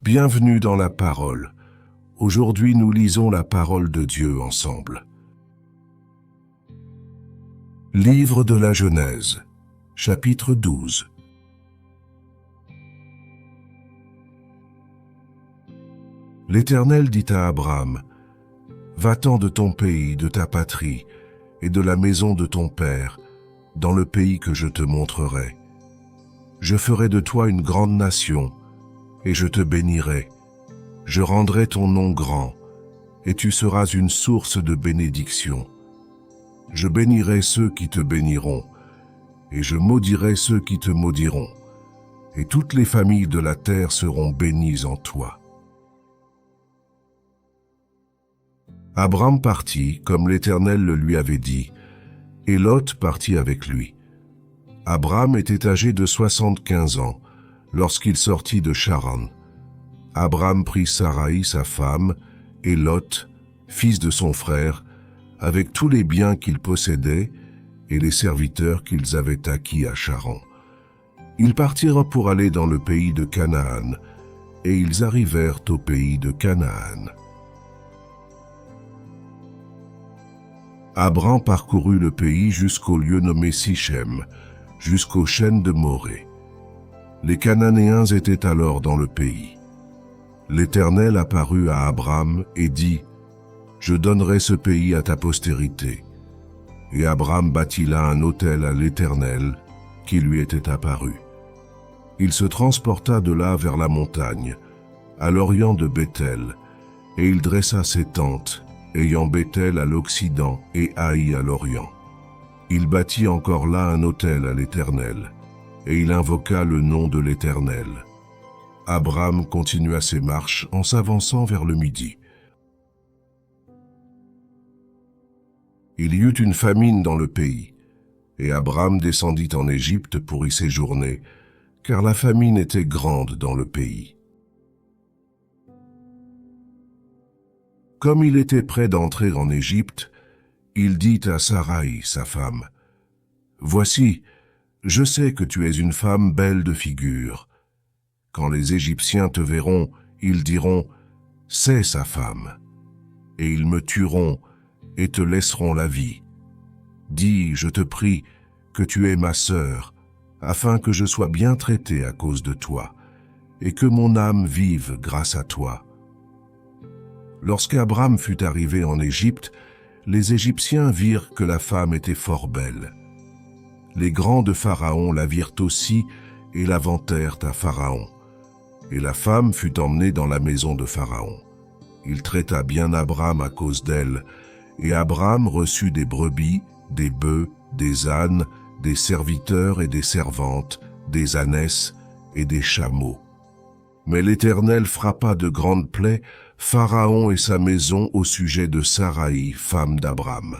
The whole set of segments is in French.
Bienvenue dans la parole. Aujourd'hui, nous lisons la parole de Dieu ensemble. Livre de la Genèse, chapitre 12. L'Éternel dit à Abraham, « Va-t'en de ton pays, de ta patrie, et de la maison de ton père, dans le pays que je te montrerai. Je ferai de toi une grande nation, et je te bénirai. Je rendrai ton nom grand, et tu seras une source de bénédiction. Je bénirai ceux qui te béniront, et je maudirai ceux qui te maudiront, et toutes les familles de la terre seront bénies en toi. » Abraham partit, comme l'Éternel le lui avait dit, et Lot partit avec lui. Abraham était âgé de 75 ans, lorsqu'il sortit de Charan. Abraham prit Saraï, sa femme, et Lot, fils de son frère, avec tous les biens qu'ils possédaient et les serviteurs qu'ils avaient acquis à Charan. Ils partirent pour aller dans le pays de Canaan, et ils arrivèrent au pays de Canaan. Abraham parcourut le pays jusqu'au lieu nommé Sichem, jusqu'aux chênes de Morée. Les Cananéens étaient alors dans le pays. L'Éternel apparut à Abraham et dit, « Je donnerai ce pays à ta postérité. » Et Abraham bâtit là un autel à l'Éternel qui lui était apparu. Il se transporta de là vers la montagne, à l'orient de Béthel, et il dressa ses tentes, ayant Béthel à l'occident et Haï à l'orient. Il bâtit encore là un autel à l'Éternel, et il invoqua le nom de l'Éternel. Abraham continua ses marches en s'avançant vers le midi. Il y eut une famine dans le pays, et Abraham descendit en Égypte pour y séjourner, car la famine était grande dans le pays. Comme il était près d'entrer en Égypte, il dit à Saraï, sa femme, « Voici, je sais que tu es une femme belle de figure. Quand les Égyptiens te verront, ils diront, « C'est sa femme. » Et ils me tueront et te laisseront la vie. Dis, je te prie, que tu es ma sœur, afin que je sois bien traité à cause de toi, et que mon âme vive grâce à toi. » Lorsqu'Abraham fut arrivé en Égypte, les Égyptiens virent que la femme était fort belle. Les grands de Pharaon la virent aussi et la vantèrent à Pharaon. Et la femme fut emmenée dans la maison de Pharaon. Il traita bien Abraham à cause d'elle, et Abraham reçut des brebis, des bœufs, des ânes, des serviteurs et des servantes, des ânesses et des chameaux. Mais l'Éternel frappa de grandes plaies Pharaon et sa maison au sujet de Saraï, femme d'Abraham.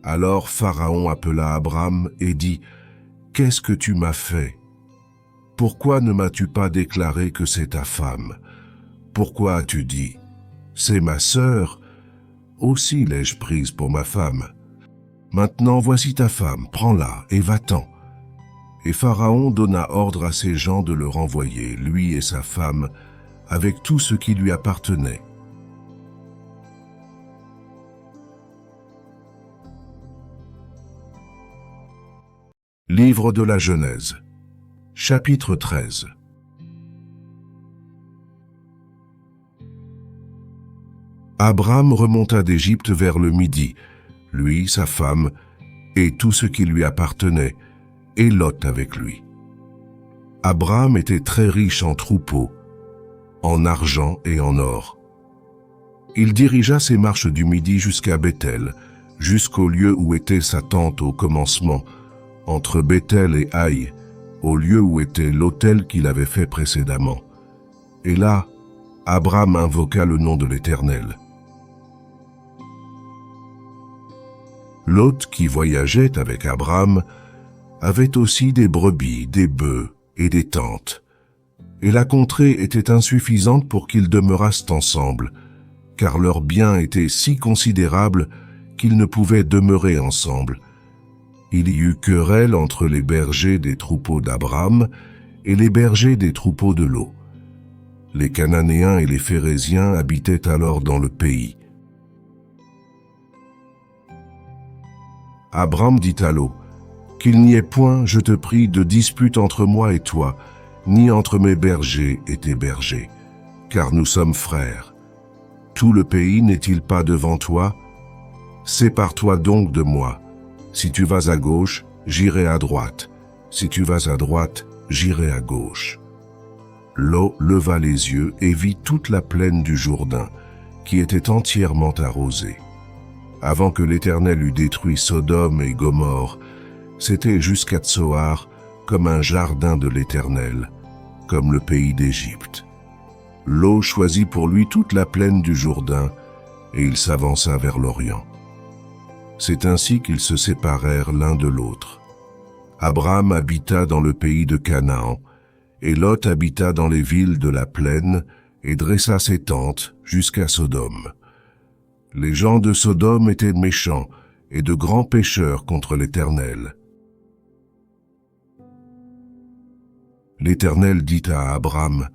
Alors Pharaon appela Abraham et dit, « Qu'est-ce que tu m'as fait? Pourquoi ne m'as-tu pas déclaré que c'est ta femme? Pourquoi as-tu dit, « C'est ma sœur? Aussi l'ai-je prise pour ma femme. Maintenant voici ta femme, prends-la et va-t'en. » Et Pharaon donna ordre à ses gens de le renvoyer, lui et sa femme, avec tout ce qui lui appartenait. Livre de la Genèse, chapitre 13. Abraham remonta d'Égypte vers le midi, lui, sa femme, et tout ce qui lui appartenait, et Lot avec lui. Abraham était très riche en troupeaux, en argent et en or. Il dirigea ses marches du midi jusqu'à Béthel, jusqu'au lieu où était sa tente au commencement, entre Béthel et Haï, au lieu où était l'autel qu'il avait fait précédemment. Et là, Abraham invoqua le nom de l'Éternel. Lot, qui voyageait avec Abraham, avait aussi des brebis, des bœufs et des tentes. Et la contrée était insuffisante pour qu'ils demeurassent ensemble, car leurs biens étaient si considérables qu'ils ne pouvaient demeurer ensemble. Il y eut querelle entre les bergers des troupeaux d'Abraham et les bergers des troupeaux de Lot. Les Cananéens et les Phéréziens habitaient alors dans le pays. Abram dit à Lot, « Qu'il n'y ait point, je te prie, de dispute entre moi et toi, ni entre mes bergers et tes bergers, car nous sommes frères. Tout le pays n'est-il pas devant toi? Sépare-toi donc de moi. Si tu vas à gauche, j'irai à droite. Si tu vas à droite, j'irai à gauche. » Lot leva les yeux et vit toute la plaine du Jourdain, qui était entièrement arrosée. Avant que l'Éternel eût détruit Sodome et Gomorrhe, c'était jusqu'à Tsoar comme un jardin de l'Éternel, comme le pays d'Égypte. Lot choisit pour lui toute la plaine du Jourdain, et il s'avança vers l'Orient. C'est ainsi qu'ils se séparèrent l'un de l'autre. Abram habita dans le pays de Canaan, et Lot habita dans les villes de la plaine, et dressa ses tentes jusqu'à Sodome. Les gens de Sodome étaient méchants et de grands pécheurs contre l'Éternel. L'Éternel dit à Abram,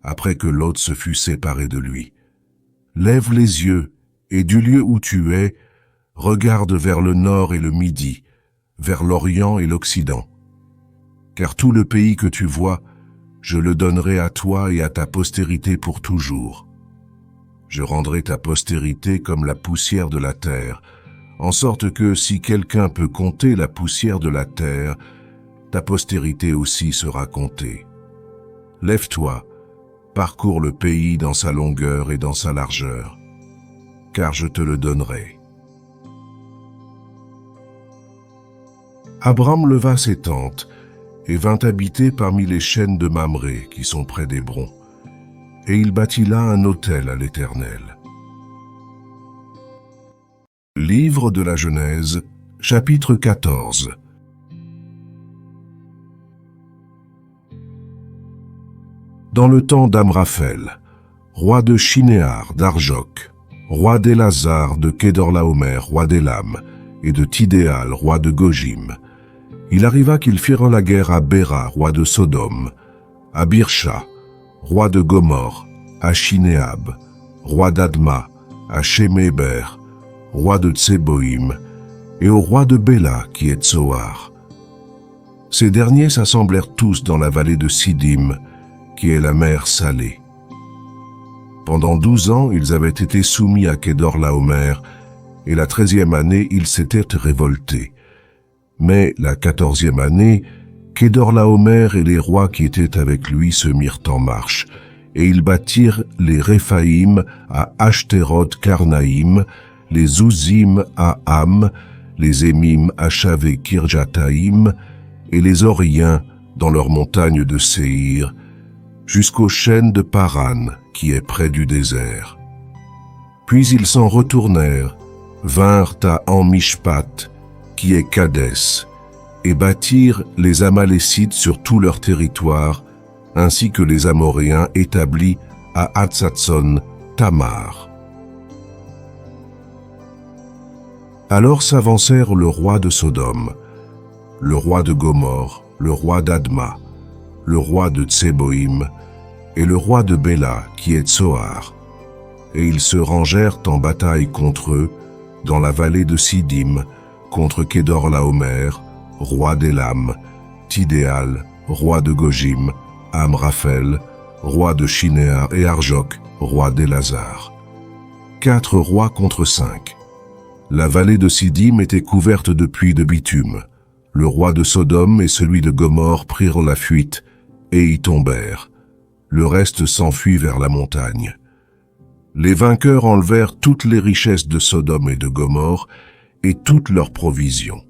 après que Lot se fut séparé de lui, « Lève les yeux, et du lieu où tu es, regarde vers le nord et le midi, vers l'Orient et l'Occident. Car tout le pays que tu vois, je le donnerai à toi et à ta postérité pour toujours. Je rendrai ta postérité comme la poussière de la terre, en sorte que si quelqu'un peut compter la poussière de la terre, ta postérité aussi sera comptée. Lève-toi, parcours le pays dans sa longueur et dans sa largeur, car je te le donnerai. » Abram leva ses tentes et vint habiter parmi les chênes de Mamré qui sont près d'Hébron, et il bâtit là un autel à l'Éternel. Livre de la Genèse, chapitre 14. Dans le temps d'Amraphel, roi de Shinéar d'Arjok, roi d'Élazar de Kédorlaomer, roi d'Élam, et de Tidéal, roi de Gojim, il arriva qu'ils firent la guerre à Béra, roi de Sodome, à Birsha, roi de Gomorrhe, à Shinéab, roi d'Adma, à Sheméber, roi de Tseboïm, et au roi de Béla, qui est Tsoar. Ces derniers s'assemblèrent tous dans la vallée de Sidim, qui est la mer Salée. Pendant 12 ans, ils avaient été soumis à Kédorlaomer, et la 13e année, ils s'étaient révoltés. Mais la 14e année, Kédorlaomer et les rois qui étaient avec lui se mirent en marche, et ils bâtirent les Réphaïm à Ashteroth-Karnaïm, les Ouzim à Ham, les Émim à Shavé-Kirjataïm, et les Oriens dans leurs montagnes de Séhir, jusqu'aux chênes de Paran, qui est près du désert. Puis ils s'en retournèrent, vinrent à En-Mishpat, qui est Kadès, et bâtirent les Amalécites sur tout leur territoire, ainsi que les Amoréens établis à Hatzatson, Tamar. Alors s'avancèrent le roi de Sodome, le roi de Gomorrhe, le roi d'Adma, le roi de Tseboïm, et le roi de Béla, qui est Tsoar, et ils se rangèrent en bataille contre eux, dans la vallée de Sidim, contre Kédorlaomer, roi d'Élam, Tidéal, roi de Gojim, Amraphel, roi de Shinéar, et Arjok, roi d'Élazar. 4 rois contre 5. La vallée de Sidim était couverte de puits de bitume. Le roi de Sodome et celui de Gomorrhe prirent la fuite, et y tombèrent. Le reste s'enfuit vers la montagne. Les vainqueurs enlevèrent toutes les richesses de Sodome et de Gomorrhe, et toutes leurs provisions,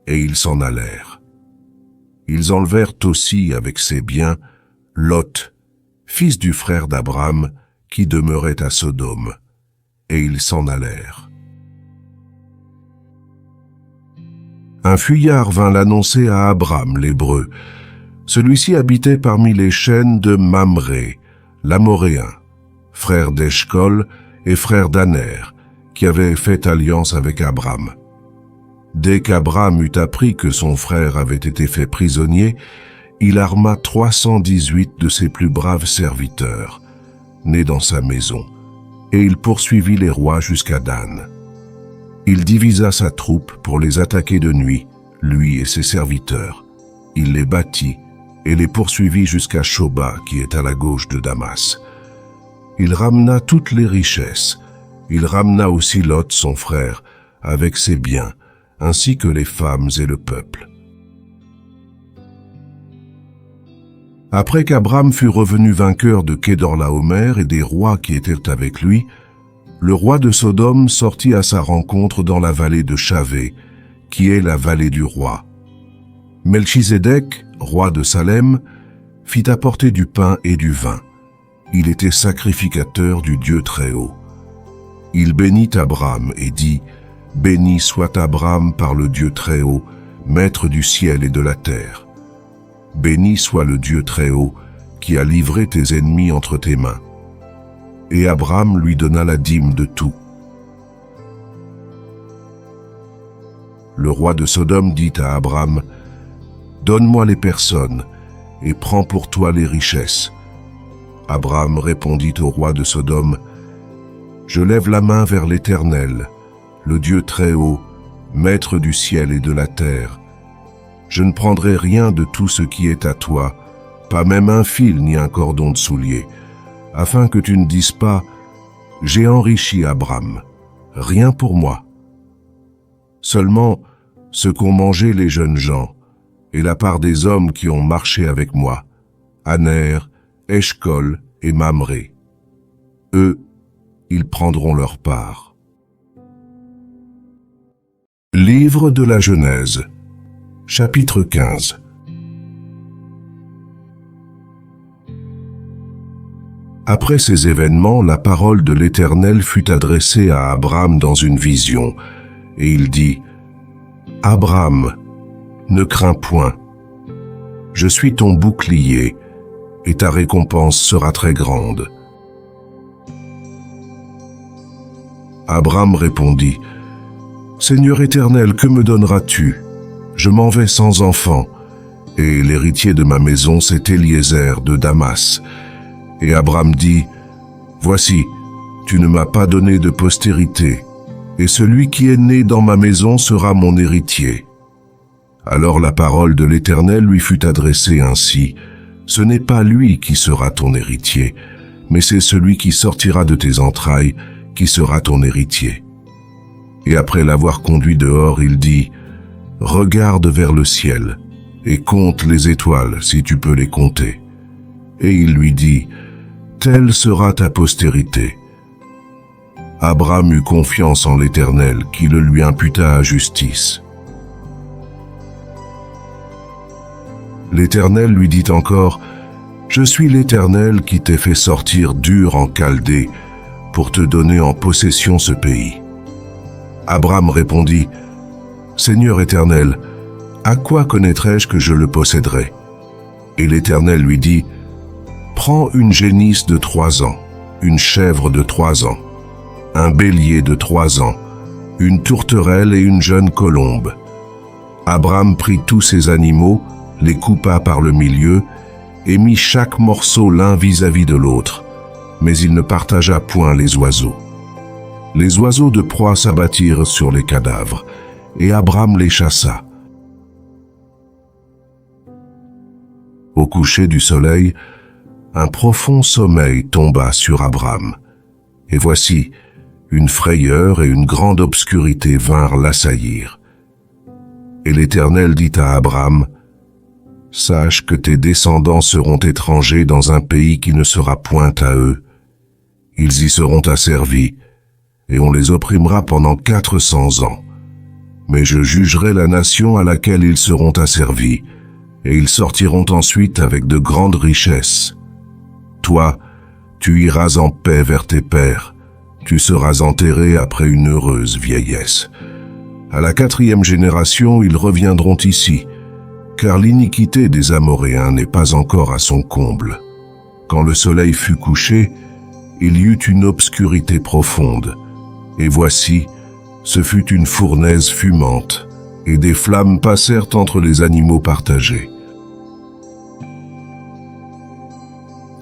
et ils s'en allèrent. Ils enlevèrent aussi avec ses biens Lot, fils du frère d'Abram, qui demeurait à Sodome, et ils s'en allèrent. Un fuyard vint l'annoncer à Abram, l'Hébreu. Celui-ci habitait parmi les chênes de Mamré, l'Amoréen, frère d'Eshcol et frère d'Aner, qui avait fait alliance avec Abram. Dès qu'Abram eut appris que son frère avait été fait prisonnier, il arma 318 de ses plus braves serviteurs, né dans sa maison, et il poursuivit les rois jusqu'à Dan. Il divisa sa troupe pour les attaquer de nuit, lui et ses serviteurs. Il les battit et les poursuivit jusqu'à Shoba, qui est à la gauche de Damas. Il ramena toutes les richesses. Il ramena aussi Lot, son frère, avec ses biens, ainsi que les femmes et le peuple. Après qu'Abram fut revenu vainqueur de Kedorlaomer et des rois qui étaient avec lui, le roi de Sodome sortit à sa rencontre dans la vallée de Chavé, qui est la vallée du roi. Melchizedek, roi de Salem, fit apporter du pain et du vin. Il était sacrificateur du Dieu Très-Haut. Il bénit Abram et dit, « Béni soit Abram par le Dieu Très-Haut, maître du ciel et de la terre. Béni soit le Dieu Très-Haut, qui a livré tes ennemis entre tes mains. » Et Abram lui donna la dîme de tout. Le roi de Sodome dit à Abram, « Donne-moi les personnes, et prends pour toi les richesses. » Abram répondit au roi de Sodome, « Je lève la main vers l'Éternel, le Dieu Très-Haut, maître du ciel et de la terre. Je ne prendrai rien de tout ce qui est à toi, pas même un fil ni un cordon de soulier, afin que tu ne dises pas, « J'ai enrichi Abram, rien pour moi. » Seulement ce qu'ont mangé les jeunes gens, et la part des hommes qui ont marché avec moi, Aner, Eshcol et Mamré. Eux, ils prendront leur part. Livre de la Genèse, chapitre 15. Après ces événements, la parole de l'Éternel fut adressée à Abram dans une vision, et il dit, « Abram, ne crains point. Je suis ton bouclier, et ta récompense sera très grande. » Abram répondit, « Seigneur Éternel, que me donneras-tu? Je m'en vais sans enfant, et l'héritier de ma maison, c'est Eliezer de Damas. » Et Abram dit, « Voici, tu ne m'as pas donné de postérité, et celui qui est né dans ma maison sera mon héritier. » Alors la parole de l'Éternel lui fut adressée ainsi, « Ce n'est pas lui qui sera ton héritier, mais c'est celui qui sortira de tes entrailles qui sera ton héritier. » Et après l'avoir conduit dehors, il dit, « Regarde vers le ciel, et compte les étoiles si tu peux les compter. » Et il lui dit, « Telle sera ta postérité. » Abram eut confiance en l'Éternel, qui le lui imputa à justice. L'Éternel lui dit encore, « Je suis l'Éternel qui t'ai fait sortir d'Ur en Chaldée, pour te donner en possession ce pays. » Abram répondit, « Seigneur Éternel, à quoi connaîtrai-je que je le posséderai? » Et l'Éternel lui dit, « Prends une génisse de 3 ans, une chèvre de 3 ans, un bélier de 3 ans, une tourterelle et une jeune colombe. » Abram prit tous ces animaux, les coupa par le milieu, et mit chaque morceau l'un vis-à-vis de l'autre, mais il ne partagea point les oiseaux. Les oiseaux de proie s'abattirent sur les cadavres, et Abram les chassa. Au coucher du soleil, un profond sommeil tomba sur Abram, et voici, une frayeur et une grande obscurité vinrent l'assaillir. Et l'Éternel dit à Abram, « Sache que tes descendants seront étrangers dans un pays qui ne sera point à eux. Ils y seront asservis, et on les opprimera pendant 400 ans. Mais je jugerai la nation à laquelle ils seront asservis, et ils sortiront ensuite avec de grandes richesses. Toi, tu iras en paix vers tes pères, tu seras enterré après une heureuse vieillesse. À la 4e génération, ils reviendront ici, car l'iniquité des Amoréens n'est pas encore à son comble. Quand le soleil fut couché, il y eut une obscurité profonde, et voici, ce fut une fournaise fumante, et des flammes passèrent entre les animaux partagés.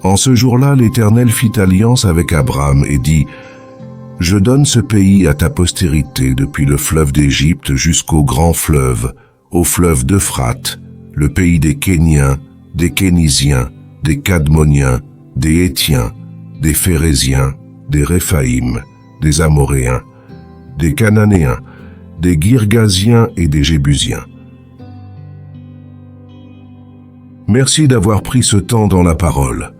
En ce jour-là, l'Éternel fit alliance avec Abraham et dit, « Je donne ce pays à ta postérité depuis le fleuve d'Égypte jusqu'au grand fleuve, au fleuve d'Euphrate, le pays des Kéniens, des Kénisiens, des Cadmoniens, des Hétiens, des Phéréziens, des Réphaïm, des Amoréens, des Cananéens, des Girgasiens et des Jébusiens. » Merci d'avoir pris ce temps dans la parole.